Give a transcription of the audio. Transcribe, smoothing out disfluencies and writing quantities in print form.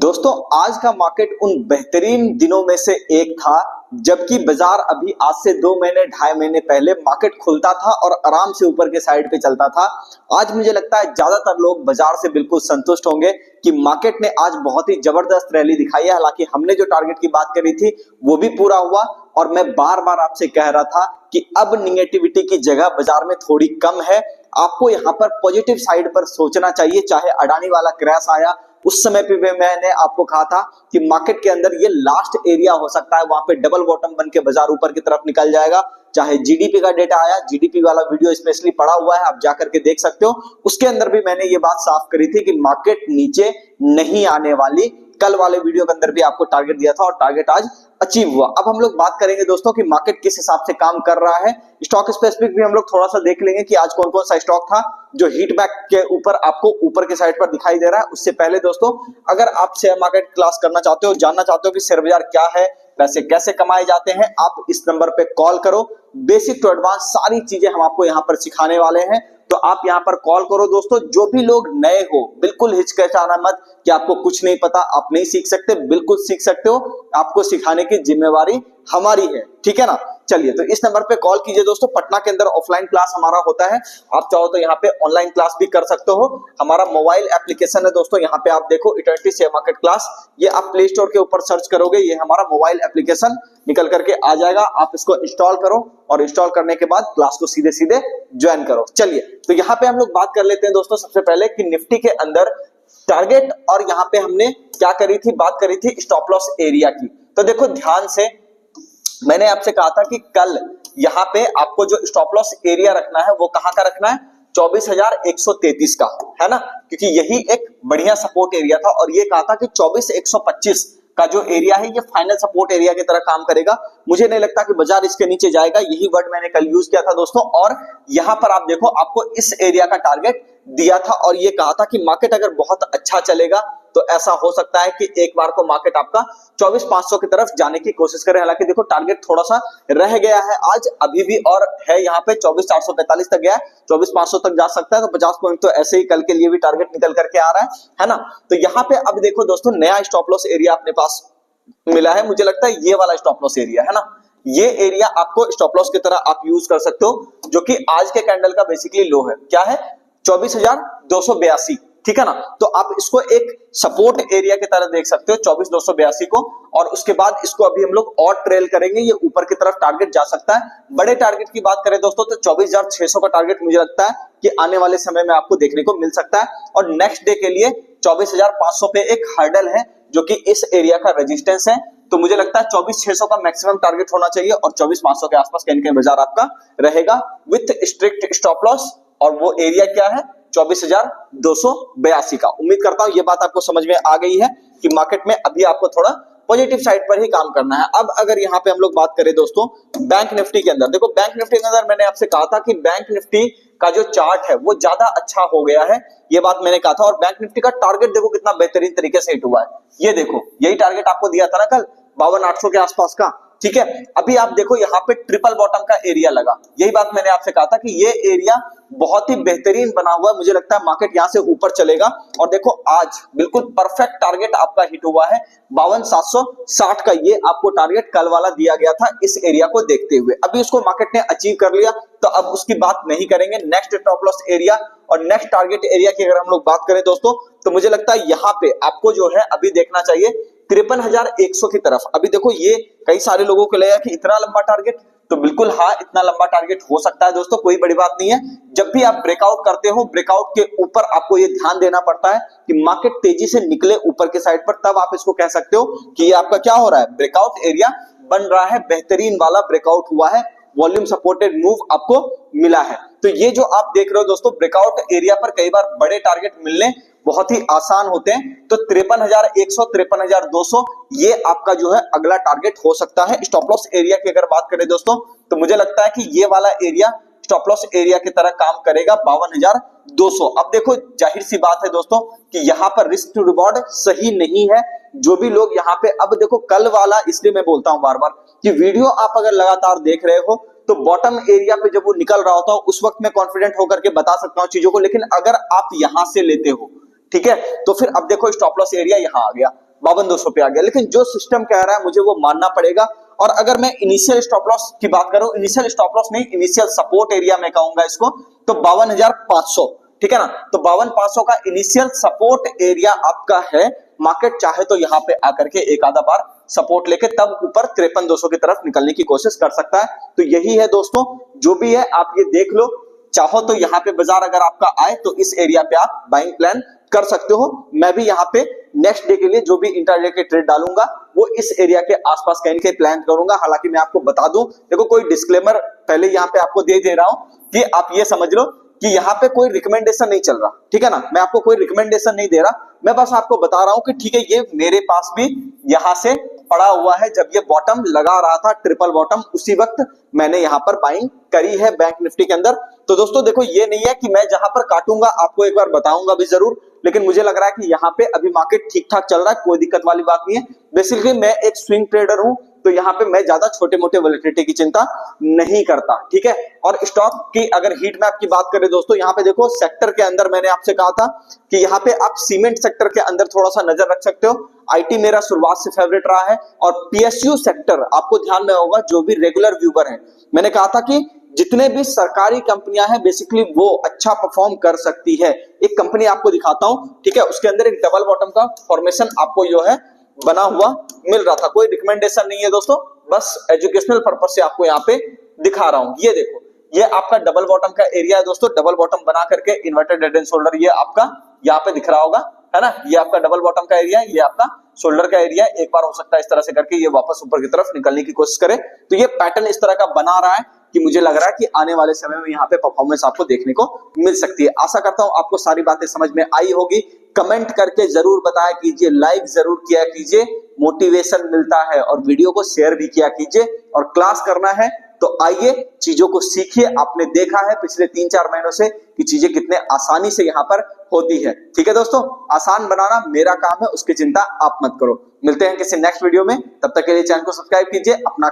दोस्तों आज का मार्केट उन बेहतरीन दिनों में से एक था जबकि बाजार अभी आज से 2 महीने 2.5 महीने पहले मार्केट खुलता था और आराम से ऊपर के साइड पे चलता था। आज मुझे लगता है ज्यादातर लोग बाजार से बिल्कुल संतुष्ट होंगे कि मार्केट ने आज बहुत ही जबरदस्त रैली दिखाई है। हालांकि हमने जो टारगेट की बात करी थी वो भी पूरा हुआ और मैं बार बार आपसे कह रहा था कि अब निगेटिविटी की जगह बाजार में थोड़ी कम है। आपको यहाँ पर पॉजिटिव साइड पर सोचना चाहिए। चाहे अडानी वाला क्रैश आया उस समय पे भी मैंने आपको कहा था कि मार्केट के अंदर ये लास्ट एरिया हो सकता है, वहां पे डबल बॉटम बन के बाजार ऊपर की तरफ निकल जाएगा। चाहे जीडीपी का डेटा आया, जीडीपी वाला वीडियो स्पेशली पड़ा हुआ है, आप जाकर के देख सकते हो। उसके अंदर भी मैंने ये बात साफ करी थी कि मार्केट नीचे नहीं आने वाली। कल वाले वीडियो के अंदर भी आपको टारगेट दिया था और टारगेट आज अचीव हुआ। अब हम लोग बात करेंगे दोस्तों कि मार्केट किस हिसाब से काम कर रहा है। स्टॉक स्पेसिफिक भी हम लोग थोड़ा सा देख लेंगे कि आज कौन कौन सा स्टॉक था जो हीट बैक के ऊपर आपको ऊपर के साइड पर दिखाई दे रहा है। उससे पहले दोस्तों अगर आप शेयर मार्केट क्लास करना चाहते हो, जानना चाहते हो कि शेयर बाजार क्या है, पैसे कैसे कमाए जाते हैं, आप इस नंबर पे कॉल करो। बेसिक टू एडवांस सारी चीजें हम आपको यहाँ पर सिखाने वाले हैं, तो आप यहाँ पर कॉल करो। दोस्तों जो भी लोग नए हो बिल्कुल हिचकिचाना मत कि आपको कुछ नहीं पता, आप नहीं सीख सकते, बिल्कुल सीख सकते हो। आपको सिखाने की जिम्मेवारी हमारी है, ठीक है ना। चलिए तो इस नंबर पे कॉल कीजिए दोस्तों। पटना के अंदर ऑफलाइन क्लास हमारा होता है, आप चाहो तो यहाँ पे ऑनलाइन क्लास भी कर सकते हो। हमारा मोबाइल एप्लीकेशन है दोस्तों, यहाँ पे आप देखो इटर्निटी शेयर मार्केट क्लास, ये आप प्ले स्टोर के ऊपर सर्च करोगे, ये हमारा मोबाइल एप्लीकेशन निकल करके आ जाएगा। आप इसको इंस्टॉल करो और इंस्टॉल करने के बाद क्लास को सीधे सीधे ज्वाइन करो। चलिए तो यहाँ पे हम लोग बात कर लेते हैं दोस्तों सबसे पहले कि निफ्टी के अंदर टारगेट और यहाँ पे हमने क्या करी थी, बात करी थी स्टॉप लॉस एरिया की। तो देखो ध्यान से, मैंने आपसे कहा था कि कल यहाँ पे आपको जो स्टॉप लॉस एरिया रखना है वो कहां का रखना है, 24,133 का, है ना, क्योंकि यही एक बढ़िया सपोर्ट एरिया था। और ये कहा था कि 24,125 का जो एरिया है ये फाइनल सपोर्ट एरिया की तरह काम करेगा। मुझे नहीं लगता कि बाजार इसके नीचे जाएगा, यही वर्ड मैंने कल यूज किया था दोस्तों। और यहां पर आप देखो आपको इस एरिया का टारगेट दिया था और ये कहा था कि मार्केट अगर बहुत अच्छा चलेगा तो ऐसा हो सकता है कि एक बार को मार्केट आपका 24,500 की तरफ जाने की कोशिश करे। हालांकि देखो टारगेट थोड़ा सा रह गया है आज अभी भी और है यहाँ पे 24,445 तक गया है, 24,500 तक जा सकता है। तो 50 पॉइंट तो ऐसे ही कल के लिए भी टारगेट निकल करके आ रहा है ना। तो यहाँ पे अब देखो दोस्तों नया स्टॉप लॉस एरिया अपने पास मिला है, मुझे लगता है ये वाला स्टॉप लॉस एरिया है ना। ये एरिया आपको स्टॉप लॉस की तरह आप यूज कर सकते हो, जो कि आज के कैंडल का बेसिकली लो है। क्या है, 24,282, ठीक है ना। तो आप इसको एक सपोर्ट एरिया की तरह देख सकते हो 24,282 को। और उसके बाद इसको अभी हम लोग और ट्रेल करेंगे, ये ऊपर की तरफ टारगेट जा सकता है। बड़े टारगेट की बात करें दोस्तों तो 24,600 का टारगेट मुझे लगता है कि आने वाले समय में आपको देखने को मिल सकता है। और नेक्स्ट डे के लिए 24,500 पे एक हर्डल है जो कि इस एरिया का रेजिस्टेंस है। तो मुझे लगता है 24,600 का मैक्सिमम टारगेट होना चाहिए और 24,500 के आसपास कहीं बाजार आपका रहेगा विथ स्ट्रिक्ट स्टॉप लॉस। और वो एरिया क्या है, 24,282 का। उम्मीद करता हूं ये बात आपको समझ में आ गई है कि मार्केट में अभी आपको थोड़ा पॉजिटिव साइड पर ही काम करना है। अब अगर यहाँ पे हम लोग बात करें दोस्तों बैंक निफ्टी के अंदर, देखो बैंक निफ्टी के अंदर मैंने आपसे कहा था कि बैंक निफ्टी का जो चार्ट है वो ज्यादा अच्छा हो गया है, ये बात मैंने कहा था। और बैंक निफ्टी का टारगेट देखो कितना बेहतरीन तरीके से हिट हुआ है। ये देखो यही टारगेट आपको दिया था ना कल 52,800 के आसपास का, ठीक है। अभी आप देखो यहाँ पे ट्रिपल बॉटम का एरिया लगा, यही बात मैंने आपसे कहा था कि ये एरिया बहुत ही बेहतरीन बना हुआ है। मुझे लगता है मार्केट यहाँ से ऊपर चलेगा। और देखो आज बिल्कुल परफेक्ट टारगेट आपका हिट हुआ है 52,760 का। ये आपको टारगेट कल वाला दिया गया था इस एरिया को देखते हुए। अभी उसको मार्केट ने अचीव कर लिया तो अब उसकी बात नहीं करेंगे। नेक्स्ट स्टॉप लॉस एरिया और नेक्स्ट टारगेट एरिया की अगर हम लोग बात करें दोस्तों तो मुझे लगता है यहाँ पे आपको जो है अभी देखना चाहिए 53,100 की तरफ। अभी देखो ये कई सारे लोगों को लगा कि इतना लंबा टारगेट, तो बिल्कुल हाँ इतना लंबा टारगेट हो सकता है दोस्तों, कोई बड़ी बात नहीं है। जब भी आप ब्रेकआउट करते हो, ब्रेकआउट के ऊपर आपको ये ध्यान देना पड़ता है कि मार्केट तेजी से निकले ऊपर के साइड पर, तब आप इसको कह सकते हो कि ये आपका क्या हो रहा है, ब्रेकआउट एरिया बन रहा है, बेहतरीन वाला ब्रेकआउट हुआ है, वॉल्यूम सपोर्टेड मूव आपको मिला है। तो ये जो आप देख रहे हो दोस्तों ब्रेकआउट एरिया पर कई बार बड़े टारगेट मिलने बहुत ही आसान होते हैं। तो 53,100 53,200 ये आपका जो है अगला टारगेट हो सकता है। स्टॉप लॉस एरिया की अगर बात करें दोस्तों तो मुझे लगता है कि ये वाला एरिया स्टॉप लॉस एरिया की तरह काम करेगा 52,200। अब देखो जाहिर सी बात है दोस्तों कि यहाँ पर रिस्क टू रिवॉर्ड सही नहीं है। जो भी लोग यहाँ पे, अब देखो कल वाला, इसलिए मैं बोलता हूं बार बार कि वीडियो आप अगर लगातार देख रहे हो तो बॉटम एरिया पे जब वो निकल रहा होता है उस वक्त मैं कॉन्फिडेंट होकर के बता सकता हूं चीजों को। लेकिन अगर आप यहां से लेते हो, ठीक है, तो फिर अब देखो स्टॉप लॉस एरिया यहां आ गया 5200 पे आ गया। लेकिन जो सिस्टम कह रहा है मुझे वो मानना पड़ेगा। और अगर मैं इनिशियल स्टॉप लॉस की बात करूं, इनिशियल स्टॉप लॉस नहीं, इनिशियल सपोर्ट एरिया में कहूंगा इसको, तो 52,500, ठीक है ना। तो 52,500 का इनिशियल सपोर्ट एरिया आपका है। मार्केट चाहे तो यहां पे आकर के एक आधा बार सपोर्ट लेके तब ऊपर 53,200 की तरफ निकलने की कोशिश कर सकता है। तो यही है दोस्तों, जो भी है आप ये देख लो। चाहो तो यहाँ पे बाजार अगर आपका आए तो इस एरिया पे आप बाइंग प्लान कर सकते हो। मैं भी यहाँ पे नेक्स्ट डे के लिए जो भी इंटरडे के ट्रेड डालूंगा वो इस एरिया के आसपास कहीं के प्लान करूंगा। हालांकि मैं आपको बता दूं, देखो कोई डिस्क्लेमर पहले यहाँ पे आपको दे रहा हूं कि आप ये समझ लो कि यहाँ पे कोई रिकमेंडेशन नहीं चल रहा, ठीक है ना। मैं आपको कोई रिकमेंडेशन नहीं दे रहा, मैं बस आपको बता रहा हूं कि ठीक है ये मेरे पास भी यहां से पड़ा हुआ है। जब ये बॉटम लगा रहा था, ट्रिपल बॉटम, उसी वक्त मैंने यहां पर बाइंग करी है बैंक निफ्टी के अंदर। तो दोस्तों देखो, ये नहीं है कि मैं जहां पर काटूंगा आपको एक बार बताऊंगा भी जरूर, लेकिन मुझे लग रहा है कि यहाँ पे अभी मार्केट ठीक ठाक चल रहा है, कोई दिक्कत वाली बात नहीं है। बेसिकली मैं एक स्विंग ट्रेडर हूं, तो यहाँ पे मैं ज्यादा छोटे मोटे वोलेटिलिटी की चिंता नहीं करता, ठीक है। और स्टॉक की अगर हीट मैप की बात करें दोस्तों, यहाँ पे देखो सेक्टर के अंदर मैंने आपसे कहा था कि यहाँ पे आप सीमेंट सेक्टर के अंदर थोड़ा सा नजर रख सकते हो। आईटी मेरा शुरुआत से फेवरेट रहा है। और पीएसयू सेक्टर आपको ध्यान में होगा, जो भी रेगुलर व्यूवर है, मैंने कहा था कि जितने भी सरकारी कंपनियां हैं बेसिकली वो अच्छा परफॉर्म कर सकती है। एक कंपनी आपको दिखाता हूं, ठीक है, उसके अंदर एक डबल बॉटम का फॉर्मेशन आपको जो है बना हुआ मिल रहा था। कोई रिकमेंडेशन नहीं है दोस्तों, बस एजुकेशनल पर्पज से आपको यहाँ पे दिखा रहा हूं। ये देखो, ये आपका डबल बॉटम का एरिया है दोस्तों। डबल बॉटम बना करके इन्वर्टेड हेड एंड शोल्डर ये आपका यहाँ पे दिख रहा होगा, है ना। ये आपका डबल बॉटम का एरिया है, ये आपका शोल्डर का एरिया है। एक बार हो सकता है इस तरह से करके ये वापस ऊपर की तरफ निकलने की कोशिश करे। तो ये पैटर्न इस तरह का बना रहा है कि मुझे लग रहा है कि आने वाले समय में यहाँ पे परफॉर्मेंस आपको देखने को मिल सकती है। आशा करता हूं आपको सारी बातें समझ में आई होगी। कमेंट करके जरूर बताया कीजिए, लाइक जरूर किया कीजिए, मोटिवेशन मिलता है। और वीडियो को शेयर भी किया कीजिए। और क्लास करना है तो आइए चीजों को सीखिए। आपने देखा है पिछले 3-4 महीनों से कि चीजें कितने आसानी से यहाँ पर होती है, ठीक है दोस्तों। आसान बनाना मेरा काम है, उसकी चिंता आप मत करो। मिलते हैं किसी नेक्स्ट वीडियो में, तब तक के लिए चैनल को सब्सक्राइब कीजिए। अपना